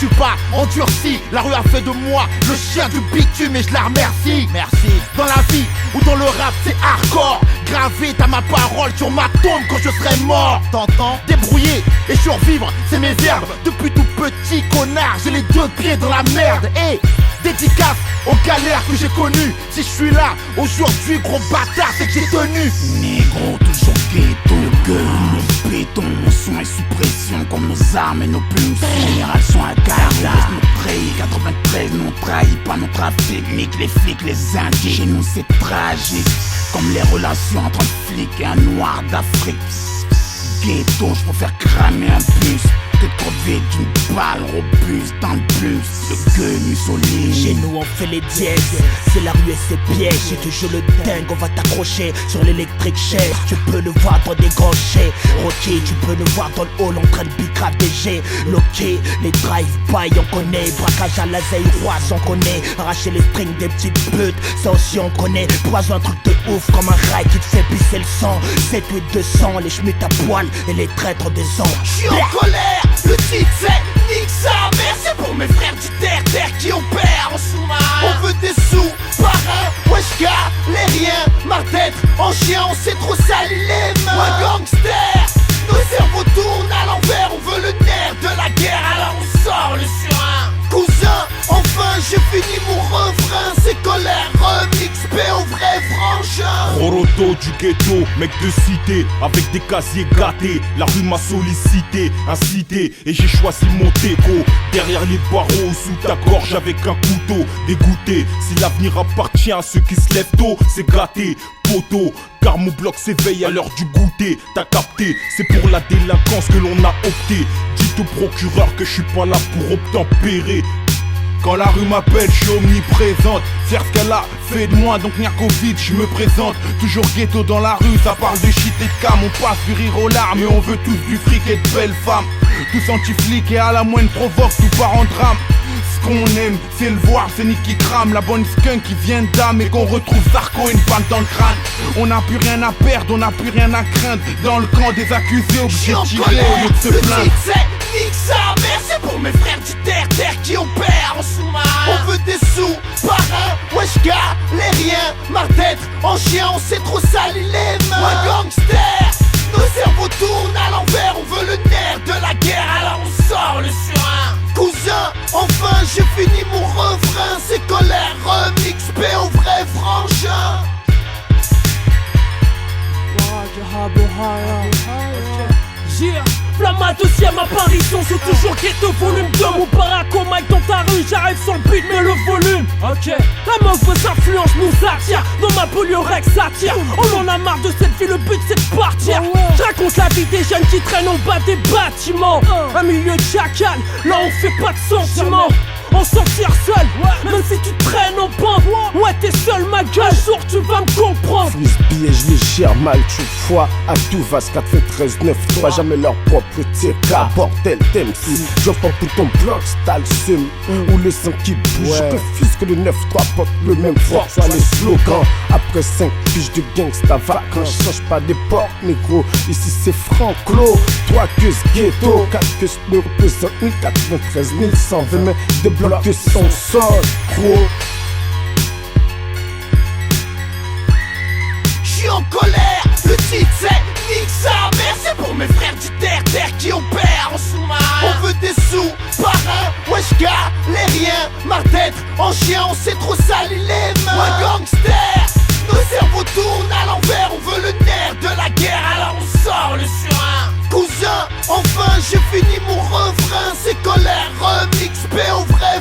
suis pas endurci. La rue a fait de moi le chien du bitume et je la remercie. Merci. Dans la vie ou dans le rap c'est hardcore. Gravé t'as ma parole sur ma tombe quand je serai mort. T'entends? Débrouiller et survivre c'est mes verbes. Depuis tout petit connard j'ai les deux pieds dans la merde. Et dédicace aux galères que j'ai connues. Si je suis là aujourd'hui gros bâtard c'est que j'ai tenu. Négro toujours ghetto, gueule, nos béton, nos sons et suppression comme nos armes et nos plumes. Général sont à garde, nous trahit, 93 nous trahit pas notre trafic. Nique les flics, les indiens, chez nous c'est tragique. Comme les relations entre un flic et un noir d'Afrique. Ghetto, je préfère cramer un bus que crever d'une balle robuste dans le bus. Le gueule Mussolini. Chez nous on fait les dièses, c'est la rue et ses pièges. J'ai toujours le dingue, on va t'accrocher sur l'électrique chaise. Tu peux le voir dans des grands chais. Rocky, tu peux le voir dans le hall en train de bicrave des G. Loqué, les drive-by on connaît. Braquage à la zeille, roi on connaît. Arracher les strings des petites putes, ça aussi on connaît. Poison un truc de ouf comme un rail qui te fait pisser le sang. 7, 8, 200, les schmitts à poil et les traîtres des ans. J'suis en colère, le titre c'est nique sa mère. C'est pour mes frères du terre qui opèrent en sous-marin. On veut des sous, parrain, wesh gars, les riens. Marre d'être en chien, on s'est trop sali les mains. Un gangster, nos cerveaux tournent à l'envers. On veut le nerf de la guerre, alors on sort le surin. Cousin, enfin j'ai fini mon refrain. C'est colère, remix, P au vrai frangin. Roroto du ghetto, mec de cité, avec des casiers gâtés. La rue m'a sollicité, incité, et j'ai choisi mon déco. Derrière les barreaux, sous ta gorge avec un couteau. Dégoûté, si l'avenir appartient à ceux qui se lèvent tôt, c'est gâté, poteau. Car mon bloc s'éveille à l'heure du goûter. T'as capté, c'est pour la délinquance que l'on a opté. Dites au procureur que je suis pas là pour obtempérer. Quand la rue m'appelle, je suis omniprésente. C'est ce qu'elle a fait de moi, donc Niakovic, je me présente. Toujours ghetto dans la rue, ça parle de shit et de cam. On passe du rire aux larmes et on veut tous du fric et de belles femmes. Tous anti-flics et à la moindre provoque, tout part en drame. Ce qu'on aime, c'est le voir, c'est Nick qui crame. La bonne skunk qui vient d'âme et qu'on retrouve Zarco une balle dans le crâne. On n'a plus rien à perdre, on n'a plus rien à craindre. Dans le camp des accusés, obligés de tirer au lieu de se plaindre. Nique sa mère, c'est pour mes frères du terre qui opèrent en sous-marin. On veut des sous, parrain, wesh gars, les riens. Marre d'être en chien, on s'est trop sali les mains. Un gangster, nos cerveaux tournent à l'envers. On veut le nerf de la guerre, alors on sort le surin. Cousin, enfin j'ai fini mon refrain. C'est colère, remix, P au vrai frangin. Yeah. Flamma deuxième apparition, c'est toujours ghetto volume 2. Mon baraco Mike dans ta rue, j'arrive sur le beat mais le volume. Ok. La mauvaise influence nous attire, dans ma poliorex s'attire. On en a marre de cette vie, le but c'est de partir. Je raconte la vie des jeunes qui traînent en bas des bâtiments. Un milieu de chacal, là on fait pas de sentiments. On s'en tire seul, même si tu traînes en pente. Ouais t'es seul ma gueule, jour tu vas me comprendre. Frise billet, je les gère mal, tu vois. À tout va, 4 fait 13, 9, 3, jamais leur propre TK. Bordel, t'aimes si j'entends tout ton bloc, t'as le seum. Ou le sang qui bouge, je refuse que le 9-3 porte le même fort. Soit les slogans, après 5 fiches de gangsta vacances. Change pas d'époque, négro, ici c'est Franc-Clos. Toi que ce ghetto, 4 que ce me représente 1093 120, mais des blocs que son sol, gros. J'suis en colère, le titre c'est nique sa mère. C'est pour mes frères du terre qui opèrent en sous-marin. On veut des sous, parrain, wesh gars, les riens. Marre d'être en chien, on s'est trop sali les mains. Un gangster, nos cerveaux tournent à l'envers. On veut le nerf de la guerre, alors on sort le surin. Cousin, enfin j'ai fini mon refrain. C'est colère, remix, P au vrai